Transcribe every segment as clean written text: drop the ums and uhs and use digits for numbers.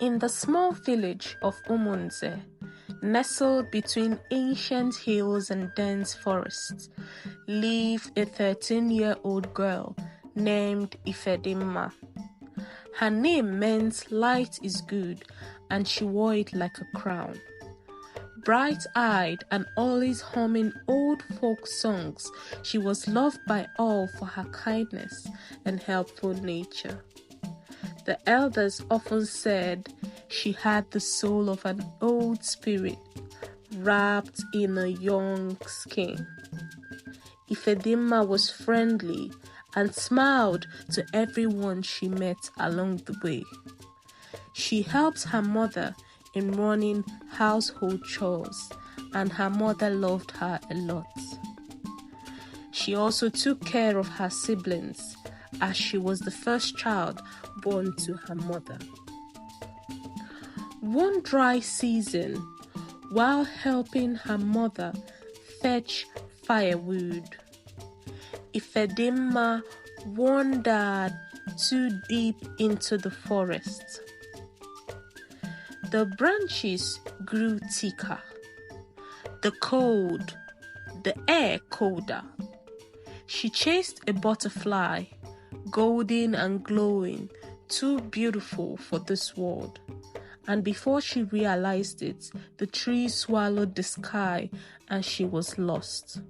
In the small village of Umunze, nestled between ancient hills and dense forests, lived a 13-year-old girl named Ifedimma. Her name meant light is good, and she wore it like a crown. Bright-eyed and always humming old folk songs, she was loved by all for her kindness and helpful nature. The elders often said she had the soul of an old spirit wrapped in a young skin. Ifedimma was friendly and smiled to everyone she met along the way. She helped her mother in running household chores, and her mother loved her a lot. She also took care of her siblings, as she was the first child born to her mother. One dry season, while helping her mother fetch firewood, Ifedimma wandered too deep into the forest. The branches grew thicker, the air colder. She chased a butterfly, golden and glowing, too beautiful for this world. And before she realized it, the tree swallowed the sky and she was lost.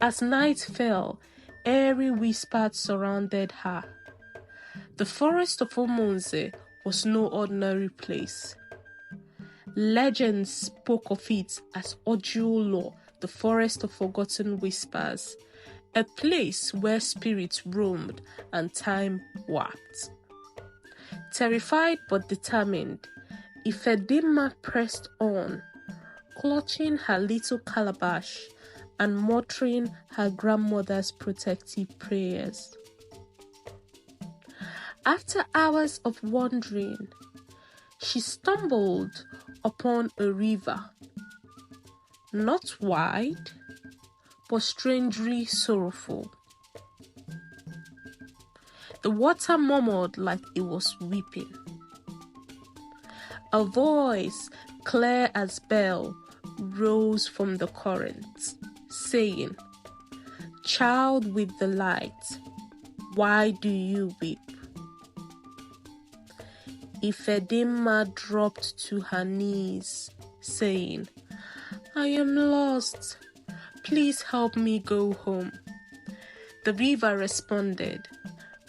As night fell, airy whispers surrounded her. The forest of Umunze was no ordinary place. Legends spoke of it as Ojuolo, the forest of forgotten whispers, a place where spirits roamed and time warped. Terrified but determined, Ifedimma pressed on, clutching her little calabash and muttering her grandmother's protective prayers. After hours of wandering, she stumbled upon a river, not wide, but strangely sorrowful. The water murmured like it was weeping. A voice, clear as bell, rose from the current, saying, "Child with the light, why do you weep?" Ifedimma dropped to her knees, saying, "I am lost. Please help me go home." The river responded,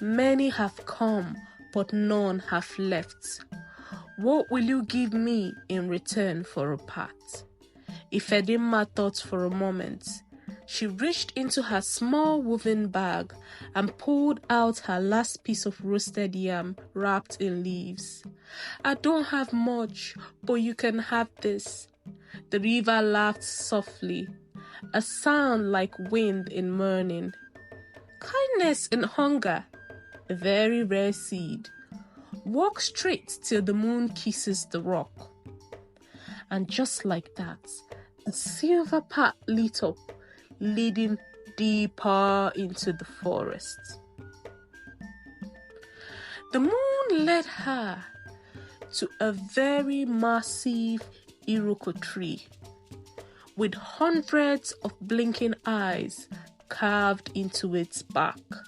"Many have come, but none have left. What will you give me in return for a path?" Ifedimma thought for a moment. She reached into her small woven bag and pulled out her last piece of roasted yam wrapped in leaves. "I don't have much, but you can have this." The river laughed softly, a sound like wind in morning. Kindness in hunger, a very rare seed. Walk straight till the moon kisses the rock. And just like that, a silver path lit up, leading deeper into the forest. The moon led her to a very massive iroko tree with hundreds of blinking eyes carved into its bark.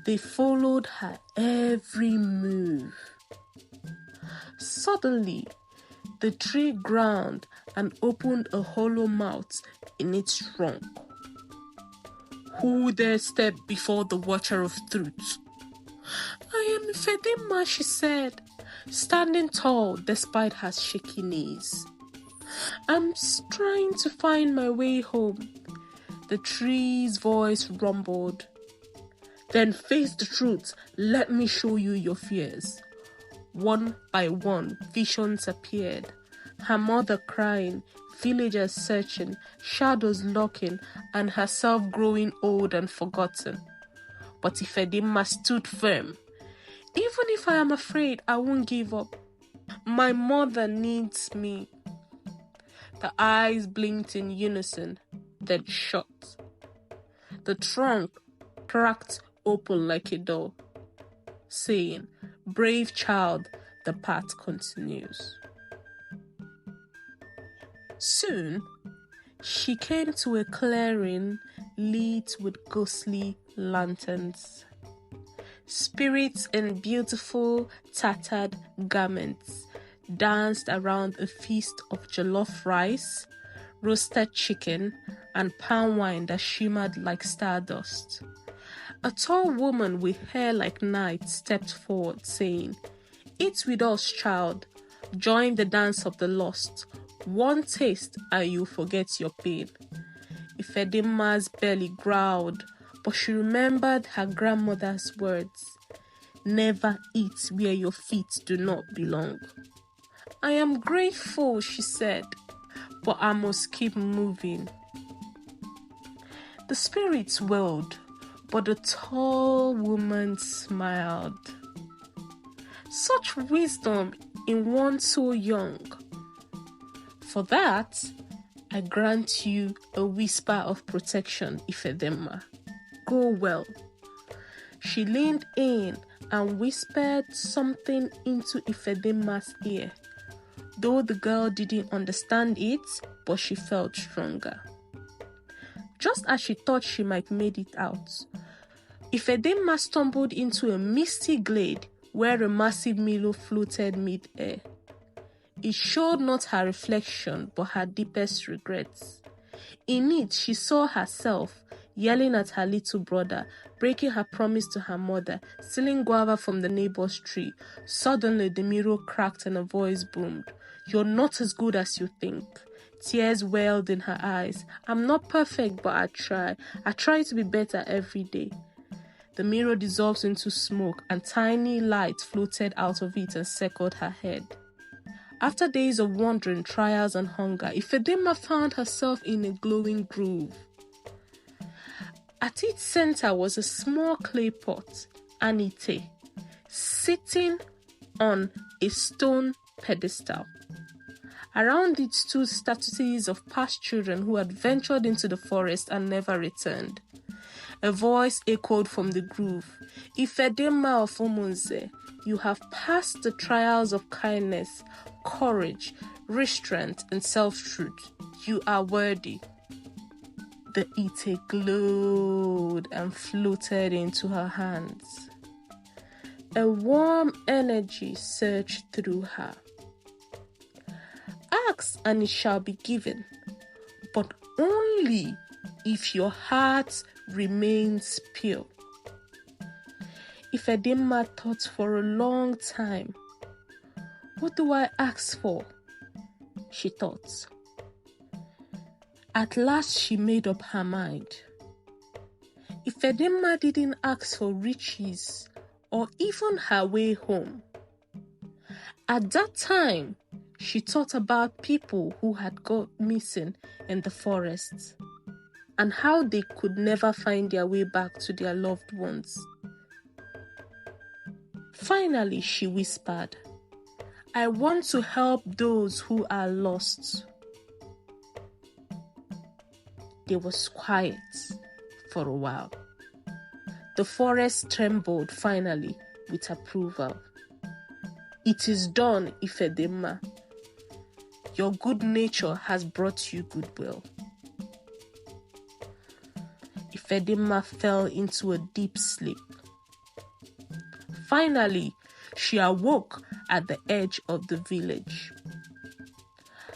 They followed her every move. Suddenly, the tree ground and opened a hollow mouth in its trunk. "Who dare step before the Watcher of Truth?" "I am Ifedimma," she said, standing tall despite her shaky knees. "I'm trying to find my way home." The tree's voice rumbled. "Then face the truth. Let me show you your fears." One by one, visions appeared. Her mother crying, villagers searching, shadows lurking, and herself growing old and forgotten. But Ifedimma stood firm. "Even if I am afraid, I won't give up. My mother needs me." The eyes blinked in unison, then shut. The trunk cracked open like a door, saying, Brave child, the path continues. Soon, she came to a clearing lit with ghostly lanterns. Spirits in beautiful, tattered garments danced around a feast of jollof rice, roasted chicken, and palm wine that shimmered like stardust. A tall woman with hair like night stepped forward, saying, "Eat with us, child. Join the dance of the lost. One taste and you'll forget your pain." Ifedimma's belly growled, but she remembered her grandmother's words. "Never eat where your feet do not belong." "I am grateful," she said, "but I must keep moving." The spirits wailed, but the tall woman smiled. Such wisdom in one so young. For that, I grant you a whisper of protection, Ifedimma. Go well. She leaned in and whispered something into Ifedimma's ear. Though the girl didn't understand it, but she felt stronger. Just as she thought she might made it out, Ifedimma stumbled into a misty glade where a massive mirror floated mid-air. It showed not her reflection, but her deepest regrets. In it, she saw herself yelling at her little brother, breaking her promise to her mother, stealing guava from the neighbor's tree. Suddenly, the mirror cracked and a voice boomed, "You're not as good as you think." Tears welled in her eyes. "I'm not perfect, but I try. I try to be better every day." The mirror dissolved into smoke, and tiny light floated out of it and circled her head. After days of wandering, trials, and hunger, Ifedimma found herself in a glowing grove. At its center was a small clay pot, Anite, sitting on a stone pedestal. Around it stood statues of past children who had ventured into the forest and never returned. A voice echoed from the grove, "Ifedimma of Umunze, you have passed the trials of kindness, courage, restraint, and self-truth. You are worthy." The Ite glowed and floated into her hands. A warm energy surged through her. "Ask and it shall be given, but only if your heart remains pure." Ifedimma thought for a long time. "What do I ask for?" she thought. At last she made up her mind. Ifedimma didn't ask for riches or even her way home. At that time, she thought about people who had got missing in the forest and how they could never find their way back to their loved ones. Finally, she whispered, "I want to help those who are lost." There was quiet for a while. The forest trembled finally with approval. "It is done, Ifedimma. Your good nature has brought you goodwill." Ifedimma fell into a deep sleep. Finally, she awoke at the edge of the village.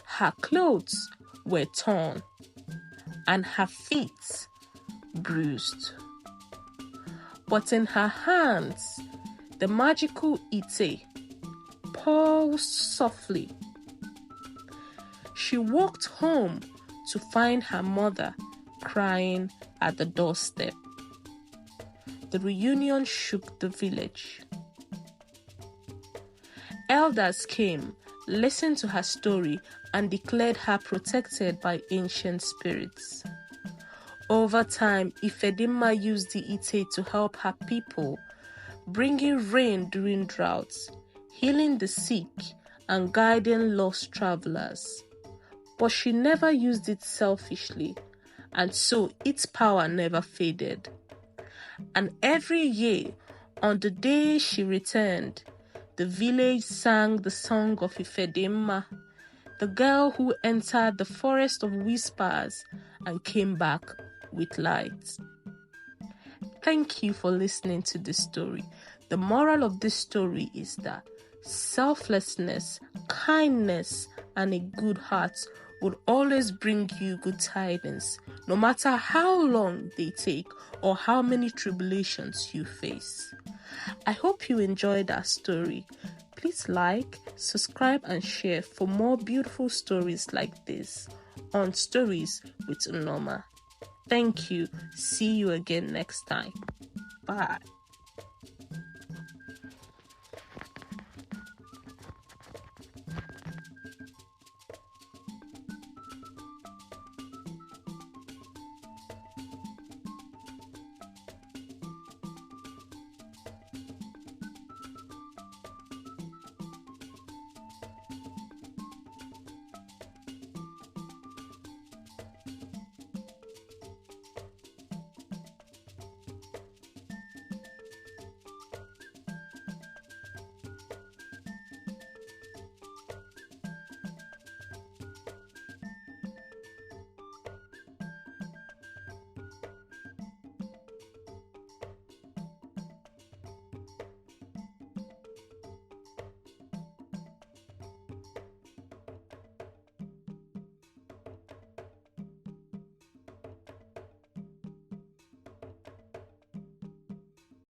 Her clothes were torn and her feet bruised. But in her hands, the magical Ite pulsed softly. She walked home to find her mother crying at the doorstep. The reunion shook the village. Elders came, listened to her story, and declared her protected by ancient spirits. Over time, Ifedimma used the Ite to help her people, bringing rain during droughts, healing the sick, and guiding lost travelers. But she never used it selfishly, and so its power never faded. And every year, on the day she returned, The village sang the song of Ifedimma, the girl who entered the forest of whispers and came back with light. Thank you for listening to this story. The moral of this story is that selflessness, kindness, and a good heart will always bring you good tidings, no matter how long they take or how many tribulations you face. I hope you enjoyed our story. Please like, subscribe, and share for more beautiful stories like this on Stories with Unoma. Thank you. See you again next time. Bye.